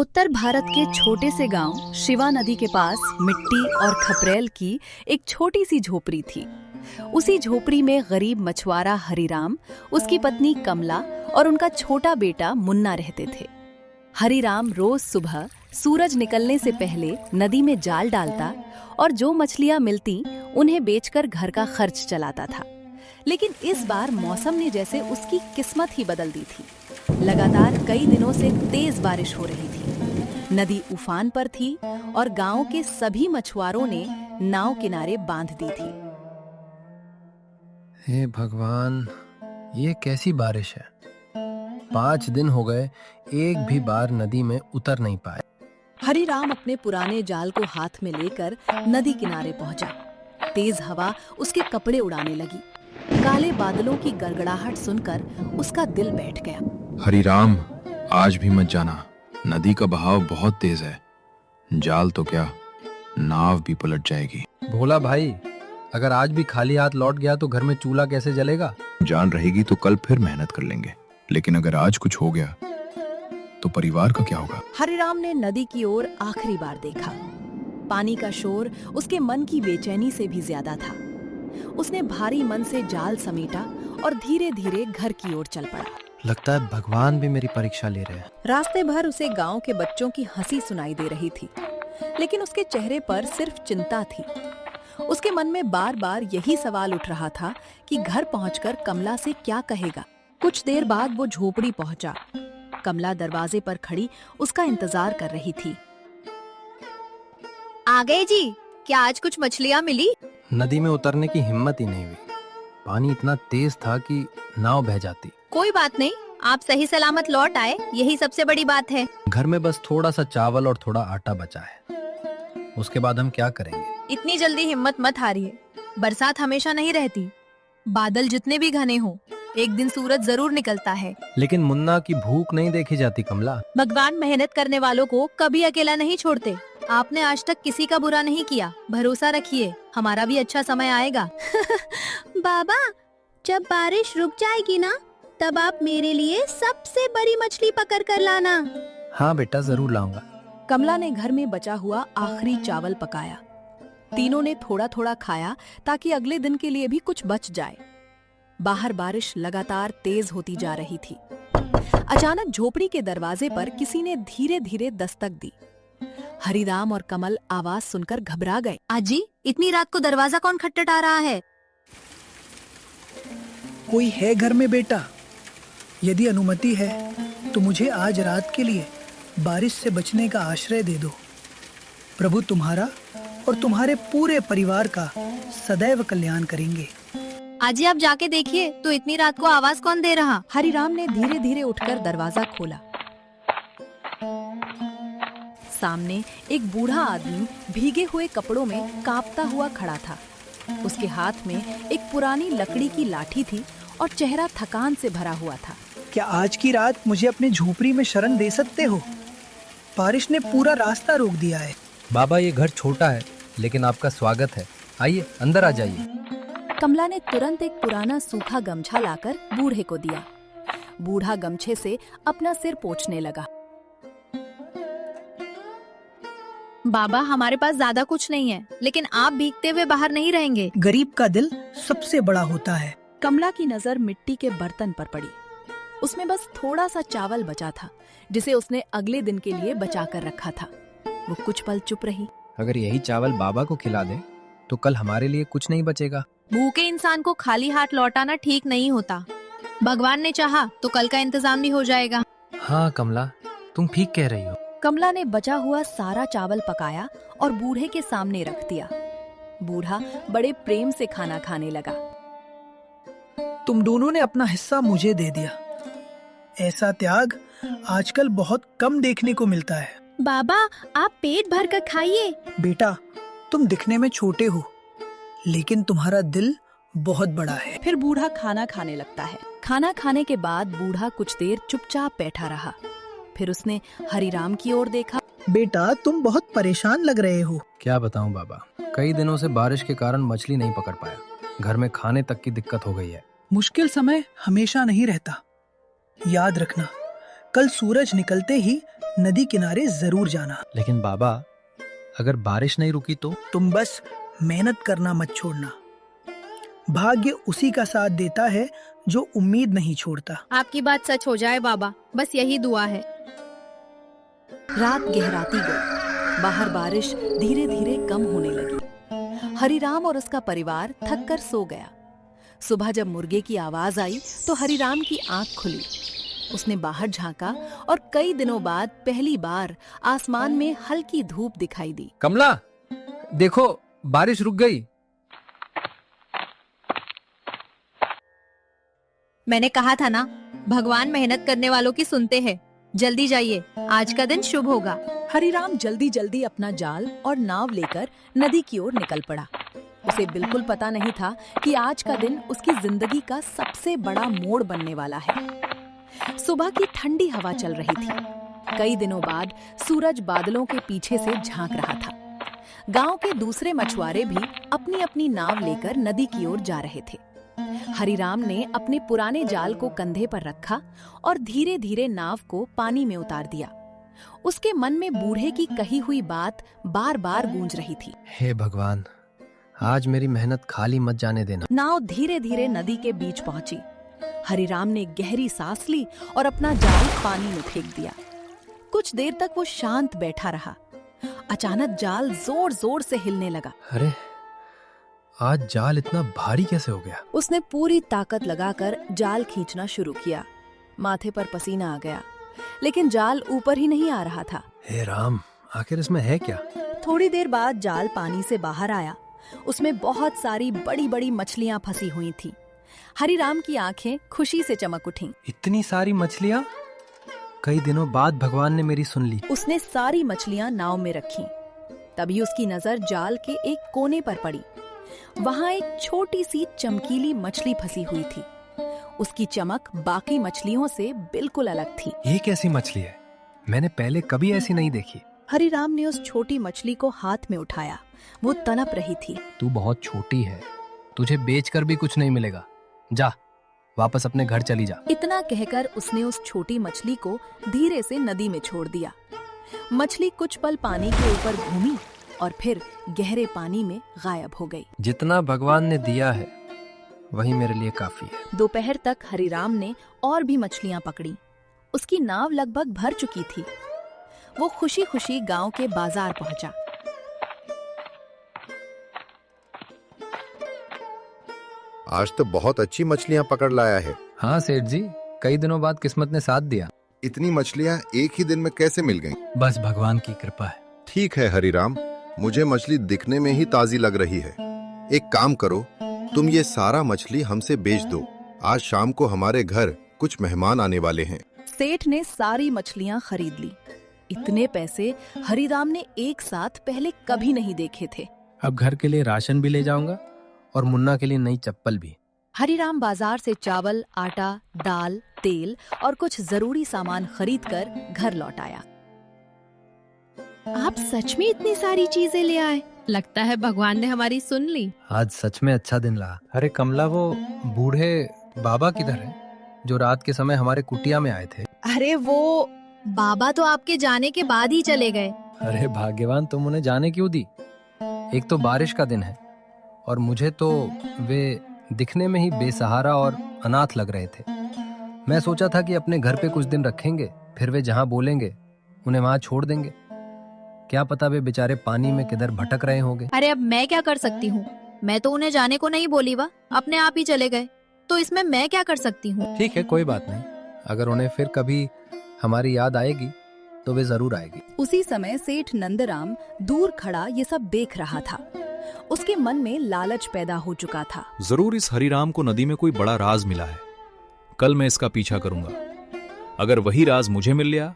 उत्तर भारत के छोटे से गांव शिवा नदी के पास मिट्टी और खपरेल की एक छोटी सी झोपड़ी थी। उसी झोपड़ी में गरीब मछुआरा हरिराम, उसकी पत्नी कमला और उनका छोटा बेटा मुन्ना रहते थे। हरिराम रोज सुबह सूरज निकलने से पहले नदी में जाल डालता और जो मछलियां मिलती उन्हें बेचकर घर का खर्च चलाता था। लेकिन इस बार मौसम ने जैसे उसकी किस्मत ही बदल दी थी। लगातार कई दिनों से तेज बारिश हो रही थी। नदी उफान पर थी और गांव के सभी मछुआरों ने नाव किनारे बांध दी थी। हे भगवान, ये कैसी बारिश है। 5 दिन हो गए, एक भी बार नदी में उतर नहीं पाए। हरिराम अपने पुराने जाल को हाथ में लेकर नदी किनारे पहुंचा। तेज हवा उसके कपड़े उड़ाने लगी। काले बादलों की गड़गड़ाहट सुनकर उसका दिल बैठ गया। हरिराम, आज भी मत जाना, नदी का बहाव बहुत तेज है। जाल तो क्या, नाव भी पलट जाएगी। भोला भाई, अगर आज भी खाली हाथ लौट गया तो घर में चूल्हा कैसे जलेगा? जान रहेगी तो कल फिर मेहनत कर लेंगे, लेकिन अगर आज कुछ हो गया तो परिवार का क्या होगा? हरिराम ने नदी की ओर आखिरी बार देखा। पानी का शोर उसके मन की बेचैनी से भी ज्यादा था। उसने भारी मन से जाल समेटा और धीरे धीरे घर की ओर चल पड़ा। लगता है भगवान भी मेरी परीक्षा ले रहे हैं। रास्ते भर उसे गांव के बच्चों की हंसी सुनाई दे रही थी, लेकिन उसके चेहरे पर सिर्फ चिंता थी। उसके मन में बार बार यही सवाल उठ रहा था कि घर पहुंचकर कमला से क्या कहेगा। कुछ देर बाद वो झोपड़ी पहुंचा। कमला दरवाजे पर खड़ी उसका इंतजार कर रही थी। आ गए जी, क्या आज कुछ मछलियाँ मिली? नदी में उतरने की हिम्मत ही नहीं हुई। पानी इतना तेज था कि नाव बह जाती। कोई बात नहीं, आप सही सलामत लौट आए, यही सबसे बड़ी बात है। घर में बस थोड़ा सा चावल और थोड़ा आटा बचा है, उसके बाद हम क्या करेंगे? इतनी जल्दी हिम्मत मत हारिए। बरसात हमेशा नहीं रहती। बादल जितने भी घने हों, एक दिन सूरज जरूर निकलता है। लेकिन मुन्ना की भूख नहीं देखी जाती कमला। भगवान मेहनत करने वालों को कभी अकेला नहीं छोड़ते। आपने आज तक किसी का बुरा नहीं किया, भरोसा रखिए, हमारा भी अच्छा समय आएगा। बाबा, जब बारिश रुक जाएगी ना, तब आप मेरे लिए सबसे बड़ी मछली पकड़ कर लाना। हाँ बेटा, जरूर लाऊंगा। कमला ने घर में बचा हुआ आखिरी चावल पकाया। तीनों ने थोड़ा थोड़ा खाया ताकि अगले दिन के लिए भी कुछ बच जाए। बाहर बारिश लगातार तेज होती जा रही थी। अचानक झोपड़ी के दरवाजे पर किसी ने धीरे धीरे दस्तक दी। हरिराम और कमल आवाज सुनकर घबरा गए। आजी, इतनी रात को दरवाजा कौन खटखटा रहा है? कोई है घर में बेटा? यदि अनुमति है तो मुझे आज रात के लिए बारिश से बचने का आश्रय दे दो। प्रभु तुम्हारा और तुम्हारे पूरे परिवार का सदैव कल्याण करेंगे। आजी, आप जाके देखिए तो इतनी रात को आवाज कौन दे रहा? हरिराम ने धीरे धीरे उठकर दरवाजा खोला। सामने एक बूढ़ा आदमी भीगे हुए कपड़ों में कांपता हुआ खड़ा था। उसके हाथ में एक पुरानी लकड़ी की लाठी थी और चेहरा थकान से भरा हुआ था। क्या आज की रात मुझे अपनी झोपड़ी में शरण दे सकते हो? बारिश ने पूरा रास्ता रोक दिया है। बाबा, ये घर छोटा है लेकिन आपका स्वागत है। आइए, अंदर आ जाइए। कमला ने तुरंत एक पुराना सूखा गमछा लाकर बूढ़े को दिया। बूढ़ा गमछे से अपना सिर पोंछने लगा। बाबा, हमारे पास ज्यादा कुछ नहीं है, लेकिन आप भीगते हुए बाहर नहीं रहेंगे। गरीब का दिल सबसे बड़ा होता है। कमला की नजर मिट्टी के बर्तन पर पड़ी। उसमें बस थोड़ा सा चावल बचा था, जिसे उसने अगले दिन के लिए बचा कर रखा था। वो कुछ पल चुप रही। अगर यही चावल बाबा को खिला दे तो कल हमारे लिए कुछ नहीं बचेगा। भूखे इंसान को खाली हाथ लौटाना ठीक नहीं होता। भगवान ने चाहा तो कल का इंतजाम भी हो जाएगा। हाँ कमला, तुम ठीक कह रही हो। कमला ने बचा हुआ सारा चावल पकाया और बूढ़े के सामने रख दिया। बूढ़ा बड़े प्रेम से खाना खाने लगा। तुम दोनों ने अपना हिस्सा मुझे दे दिया। ऐसा त्याग आजकल बहुत कम देखने को मिलता है। बाबा, आप पेट भर कर खाइए। बेटा, तुम दिखने में छोटे हो, लेकिन तुम्हारा दिल बहुत बड़ा है। फिर बूढ़ा खाना खाने लगता है। खाना खाने के बाद बूढ़ा कुछ देर चुपचाप बैठा रहा। फिर उसने हरिराम की ओर देखा। बेटा, तुम बहुत परेशान लग रहे हो। क्या बताऊं बाबा, कई दिनों से बारिश के कारण मछली नहीं पकड़ पाया। घर में खाने तक की दिक्कत हो गई है। मुश्किल समय हमेशा नहीं रहता। याद रखना, कल सूरज निकलते ही नदी किनारे जरूर जाना। लेकिन बाबा, अगर बारिश नहीं रुकी तो? तुम बस मेहनत करना मत छोड़ना। भाग्य उसी का साथ देता है जो उम्मीद नहीं छोड़ता। आपकी बात सच हो जाए बाबा, बस यही दुआ है। रात गहराती गई। बाहर बारिश धीरे धीरे कम होने लगी। हरिराम और उसका परिवार थक कर सो गया। सुबह जब मुर्गे की आवाज आई तो हरिराम की आंख खुली। उसने बाहर झांका और कई दिनों बाद पहली बार आसमान में हल्की धूप दिखाई दी। कमला, देखो बारिश रुक गई। मैंने कहा था ना, भगवान मेहनत करने वालों की सुनते हैं। जल्दी जाइए, आज का दिन शुभ होगा। हरिराम जल्दी जल्दी अपना जाल और नाव लेकर नदी की ओर निकल पड़ा। उसे बिल्कुल पता नहीं था कि आज का दिन उसकी जिंदगी का सबसे बड़ा मोड़ बनने वाला है। सुबह की ठंडी हवा चल रही थी। कई दिनों बाद सूरज बादलों के पीछे से झांक रहा था। गांव के दूसरे मछुआरे भी अपनी अपनी नाव लेकर नदी की ओर जा रहे थे। हरिराम ने अपने पुराने जाल को कंधे पर रखा और धीरे धीरे नाव को पानी में उतार दिया। उसके मन में बूढ़े की कही हुई बात बार बार गूंज रही थी। हे भगवान, आज मेरी मेहनत खाली मत जाने देना। नाव धीरे धीरे नदी के बीच पहुंची। हरिराम ने गहरी सांस ली और अपना जाल पानी में फेंक दिया। कुछ देर तक वो शांत बैठा रहा। अचानक जाल जोर जोर से हिलने लगा। अरे, आज जाल इतना भारी कैसे हो गया? उसने पूरी ताकत लगाकर जाल खींचना शुरू किया। माथे पर पसीना आ गया, लेकिन जाल ऊपर ही नहीं आ रहा था। हे राम, आखिर इसमें है क्या? थोड़ी देर बाद जाल पानी से बाहर आया। उसमें बहुत सारी बड़ी बड़ी मछलियां फंसी हुई थीं। हरिराम की आंखें खुशी से चमक उठीं। इतनी सारी मछलियां? कई दिनों बाद भगवान ने मेरी सुन ली। उसने सारी मछलियां नाव में रखीं। तभी उसकी नजर जाल के एक कोने पर पड़ी। वहां एक छोटी सी चमकीली मछली फंसी हुई थी। उसकी चमक बाकी मछलियों से बिल्कुल अलग थी। ये कैसी मछली है? मैंने पहले कभी ऐसी नहीं देखी। हरिराम ने उस छोटी मछली को हाथ में उठाया। वो तड़प रही थी। तू बहुत छोटी है, तुझे बेचकर भी कुछ नहीं मिलेगा। जा, वापस अपने घर चली जा। इतना कहकर उसने उस छोटी मछली को धीरे से नदी में छोड़ दिया। मछली कुछ पल पानी के ऊपर घूमी और फिर गहरे पानी में गायब हो गई। जितना भगवान ने दिया है वही मेरे लिए काफी है। दोपहर तक हरिराम ने और भी मछलियां पकड़ी। उसकी नाव लगभग भर चुकी थी। वो खुशी खुशी गांव के बाजार पहुंचा। आज तो बहुत अच्छी मछलियां पकड़ लाया है। हाँ सेठ जी, कई दिनों बाद किस्मत ने साथ दिया। इतनी मछलियां एक ही दिन में कैसे मिल गईं? बस भगवान की कृपा है। ठीक है हरिराम, मुझे मछली दिखने में ही ताजी लग रही है। एक काम करो, तुम ये सारा मछली हमसे बेच दो। आज शाम को हमारे घर कुछ मेहमान आने वाले हैं। सेठ ने सारी मछलियां खरीद ली। इतने पैसे हरिराम ने एक साथ पहले कभी नहीं देखे थे। अब घर के लिए राशन भी ले जाऊंगा और मुन्ना के लिए नई चप्पल भी। हरिराम बाजार से चावल, आटा, दाल, तेल और कुछ जरूरी सामान खरीदकर घर लौट आया। आप सच में इतनी सारी चीजें ले आए? लगता है भगवान ने हमारी सुन ली। आज सच में अच्छा दिन रहा। अरे कमला, वो बूढ़े बाबा किधर है जो रात के समय हमारे कुटिया में आए थे? अरे वो बाबा तो आपके जाने के बाद ही चले गए। अरे भाग्यवान, तुम उन्हें जाने क्यों दी? एक तो बारिश का दिन है और मुझे तो वे दिखने में ही बेसहारा और अनाथ लग रहे थे। मैं सोचा था कि अपने घर पे कुछ दिन रखेंगे, फिर वे जहाँ बोलेंगे उन्हें वहाँ छोड़ देंगे। क्या पता वे बेचारे पानी में किधर भटक रहे होंगे। अरे अब मैं क्या कर सकती हूँ? मैं तो उन्हें जाने को नहीं बोली, वा अपने आप ही चले गए। तो इसमें मैं क्या कर सकती हूँ? ठीक है, कोई बात नहीं। अगर उन्हें फिर कभी हमारी याद आएगी तो वे जरूर आएगी। उसी समय सेठ नंदराम दूर खड़ा ये सब देख रहा था। उसके मन में लालच पैदा हो चुका था। जरूर इस हरिराम को नदी में कोई बड़ा राज मिला है। कल मैं इसका पीछा करूंगा। अगर वही राज मुझे मिल गया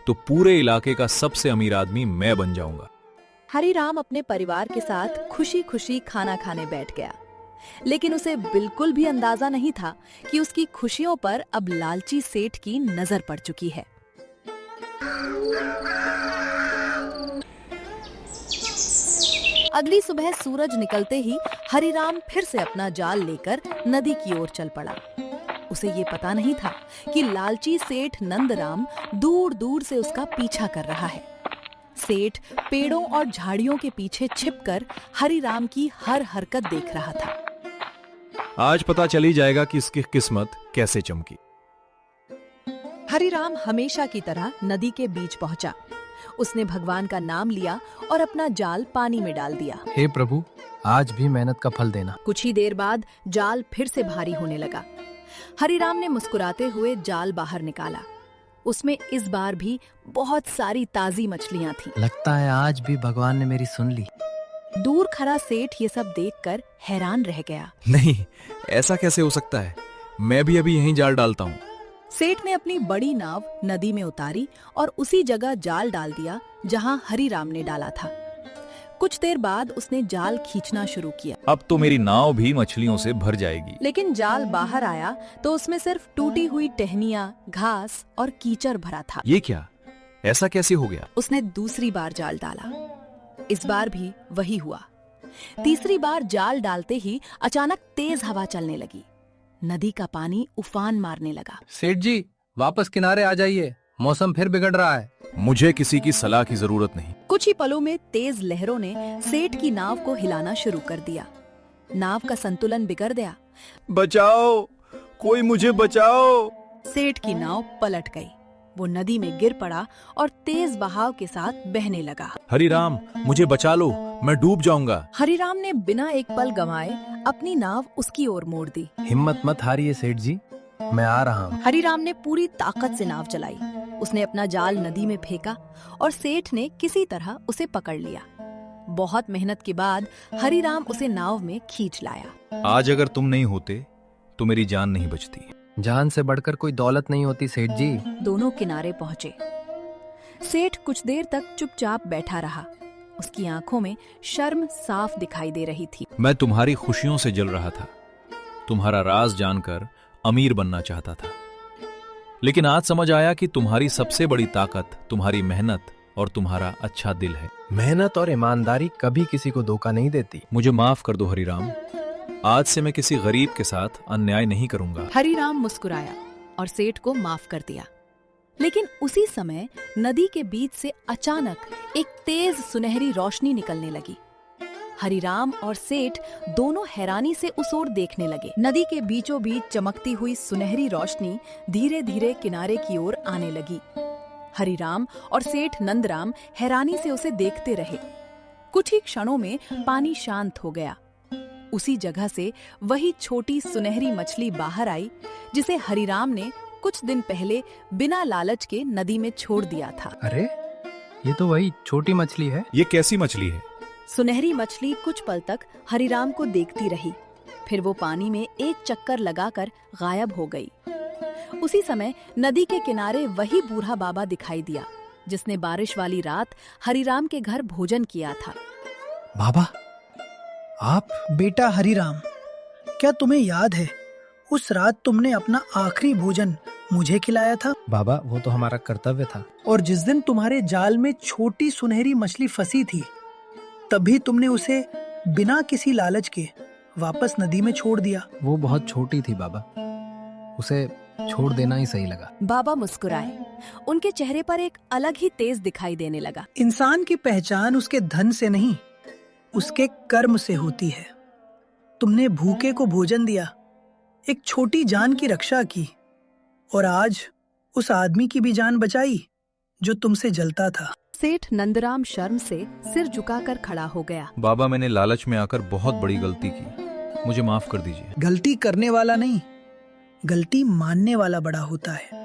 तो पूरे इलाके का सबसे अमीर आदमी मैं बन जाऊंगा। हरिराम अपने परिवार के साथ खुशी खुशी खाना खाने बैठ गया। लेकिन उसे बिल्कुल भी अंदाजा नहीं था कि उसकी खुशियों पर अब लालची सेठ की नजर पड़ चुकी है। अगली सुबह सूरज निकलते ही हरिराम फिर से अपना जाल लेकर नदी की ओर चल पड़ा। उसे ये पता नहीं था कि लालची सेठ नंदराम दूर दूर से उसका पीछा कर रहा है। सेठ पेड़ों और झाड़ियों के पीछे छिपकर हरिराम की हर हरकत देख रहा था। आज पता चली जाएगा कि इसकी किस्मत कैसे चमकी। हरिराम हमेशा की तरह नदी के बीच पहुंचा। उसने भगवान का नाम लिया और अपना जाल पानी में डाल दिया। हे प्रभु, आज भी मेहनत का फल देना। कुछ ही देर बाद जाल फिर से भारी होने लगा। हरिराम ने मुस्कुराते हुए जाल बाहर निकाला। उसमें इस बार भी बहुत सारी ताजी मछलियां थीं। लगता है आज भी भगवान ने मेरी सुन ली। दूर खड़ा सेठ ये सब देखकर हैरान रह गया। नहीं, ऐसा कैसे हो सकता है? मैं भी अभी यहीं जाल डालता हूँ। सेठ ने अपनी बड़ी नाव नदी में उतारी और उसी जगह जाल डाल दिया जहां हरिराम ने डाला था। कुछ देर बाद उसने जाल खींचना शुरू किया। अब तो मेरी नाव भी मछलियों से भर जाएगी। लेकिन जाल बाहर आया तो उसमें सिर्फ टूटी हुई टहनियां, घास और कीचड़ भरा था। ये क्या? ऐसा कैसे हो गया? उसने दूसरी बार जाल डाला। इस बार भी वही हुआ। तीसरी बार जाल डालते ही अचानक तेज हवा चलने लगी। नदी का पानी उफान मारने लगा। सेठ जी, वापस किनारे आ जाइए, मौसम फिर बिगड़ रहा है। मुझे किसी की सलाह की जरूरत नहीं। कुछ ही पलों में तेज लहरों ने सेठ की नाव को हिलाना शुरू कर दिया। नाव का संतुलन बिगड़ गया। बचाओ, कोई मुझे बचाओ। सेठ की नाव पलट गई। वो नदी में गिर पड़ा और तेज बहाव के साथ बहने लगा। हरिराम, मुझे बचा लो, मैं डूब जाऊंगा। हरिराम ने बिना एक पल गंवाए अपनी नाव उसकी ओर मोड़ दी। हिम्मत मत हारिए सेठ जी, मैं आ रहा हूँ। हरिराम ने पूरी ताकत से नाव चलाई। उसने अपना जाल नदी में फेंका और सेठ ने किसी तरह उसे पकड़ लिया। बहुत मेहनत के बाद हरिराम उसे नाव में खींच लाया। आज अगर तुम नहीं होते तो मेरी जान नहीं बचती। जान से बढ़कर कोई दौलत नहीं होती सेठ जी। दोनों किनारे पहुंचे। सेठ कुछ देर तक चुपचाप बैठा रहा। उसकी आंखों में शर्म साफ दिखाई दे रही थी। मैं तुम्हारी खुशियों से जल रहा था। तुम्हारा राज जानकर अमीर बनना चाहता था, लेकिन आज समझ आया कि तुम्हारी सबसे बड़ी ताकत तुम्हारी मेहनत और तुम्हारा अच्छा दिल है। मेहनत और ईमानदारी कभी किसी को धोखा नहीं देती। मुझे माफ कर दो हरिराम। आज से मैं किसी गरीब के साथ अन्याय नहीं करूंगा। हरिराम मुस्कुराया और सेठ को माफ कर दिया। लेकिन उसी समय नदी के बीच से अचानक एक तेज सुनहरी रोशनी निकलने लगी। हरिराम और सेठ दोनों हैरानी से उस ओर देखने लगे। नदी के बीचों बीच चमकती हुई सुनहरी रोशनी धीरे धीरे किनारे की ओर आने लगी। हरिराम और सेठ नंदराम हैरानी से उसे देखते रहे। कुछ ही क्षणों में पानी शांत हो गया। उसी जगह से वही छोटी सुनहरी मछली बाहर आई जिसे हरिराम ने कुछ दिन पहले बिना लालच के नदी में छोड़ दिया था। अरे, ये तो वही छोटी मछली है। ये कैसी मछली है? सुनहरी मछली कुछ पल तक हरिराम को देखती रही। फिर वो पानी में एक चक्कर लगाकर गायब हो गई। उसी समय नदी के किनारे वही बूढ़ा बाबा दिखाई दिया जिसने बारिश वाली रात हरिराम के घर भोजन किया था। बाबा, आप? बेटा हरिराम, क्या तुम्हें याद है उस रात तुमने अपना आखिरी भोजन मुझे खिलाया था? बाबा, वो तो हमारा कर्तव्य था। और जिस दिन तुम्हारे जाल में छोटी सुनहरी मछली फंसी थी, तभी तुमने उसे बिना किसी लालच के वापस नदी में छोड़ दिया। वो बहुत छोटी थी बाबा, उसे छोड़ देना ही सही लगा। बाबा मुस्कुराए। उनके चेहरे पर एक अलग ही तेज दिखाई देने लगा। इंसान की पहचान उसके धन से नहीं, उसके कर्म से होती है। तुमने भूखे को भोजन दिया, एक छोटी जान की रक्षा की, और आज उस आदमी की भी जान बचाई जो तुमसे जलता था। सेठ नंदराम शर्म से सिर झुकाकर खड़ा हो गया। बाबा, मैंने लालच में आकर बहुत बड़ी गलती की, मुझे माफ कर दीजिए। गलती करने वाला नहीं, गलती मानने वाला बड़ा होता है।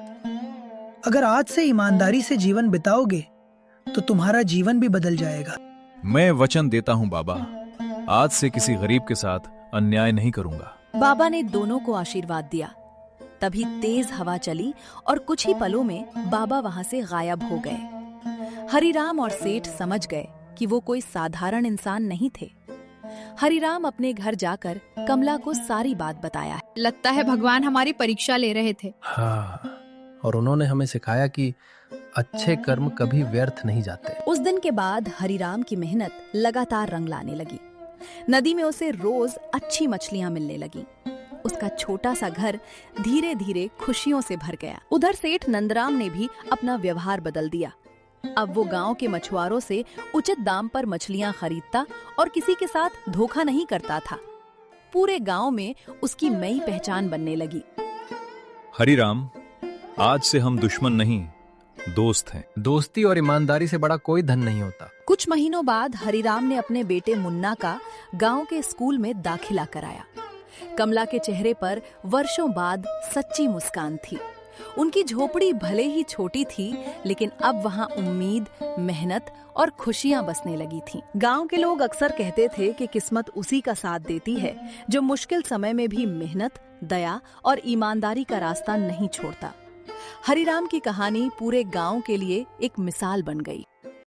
अगर आज से ईमानदारी से जीवन बिताओगे तो तुम्हारा जीवन भी बदल जाएगा। मैं वचन देता हूँ बाबा, आज से किसी गरीब के साथ अन्याय नहीं करूंगा। बाबा ने दोनों को आशीर्वाद दिया। तभी तेज हवा चली और कुछ ही पलों में बाबा वहां से गायब हो गए। हरिराम और सेठ समझ गए कि वो कोई साधारण इंसान नहीं थे। हरिराम अपने घर जाकर कमला को सारी बात बताया। लगता है भगवान हमारी परीक्षा ले रहे थे। हाँ, और उन्होंने हमें सिखाया कि अच्छे कर्म कभी व्यर्थ नहीं जाते। उस दिन के बाद हरिराम की मेहनत लगातार रंग लाने लगी। नदी में उसे रोज अच्छी मछलियां मिलने लगी। उसका छोटा सा घर धीरे धीरे खुशियों से भर गया। उधर सेठ नंदराम ने भी अपना व्यवहार बदल दिया। अब वो गांव के मछुआरों से उचित दाम पर मछलियां खरीदता और किसी के साथ धोखा नहीं करता था। पूरे गांव में उसकी नई पहचान बनने लगी। हरिराम, आज से हम दुश्मन नहीं, दोस्त हैं। दोस्ती और ईमानदारी से बड़ा कोई धन नहीं होता। कुछ महीनों बाद हरिराम ने अपने बेटे मुन्ना का गांव के स्कूल में दाखिला कराया। कमला के चेहरे पर वर्षों बाद सच्ची मुस्कान थी। उनकी झोपड़ी भले ही छोटी थी, लेकिन अब वहां उम्मीद, मेहनत और खुशियां बसने लगी थीं। गांव के लोग अक्सर कहते थे कि किस्मत उसी का साथ देती है जो मुश्किल समय में भी मेहनत, दया और ईमानदारी का रास्ता नहीं छोड़ता। हरिराम की कहानी पूरे गांव के लिए एक मिसाल बन गई।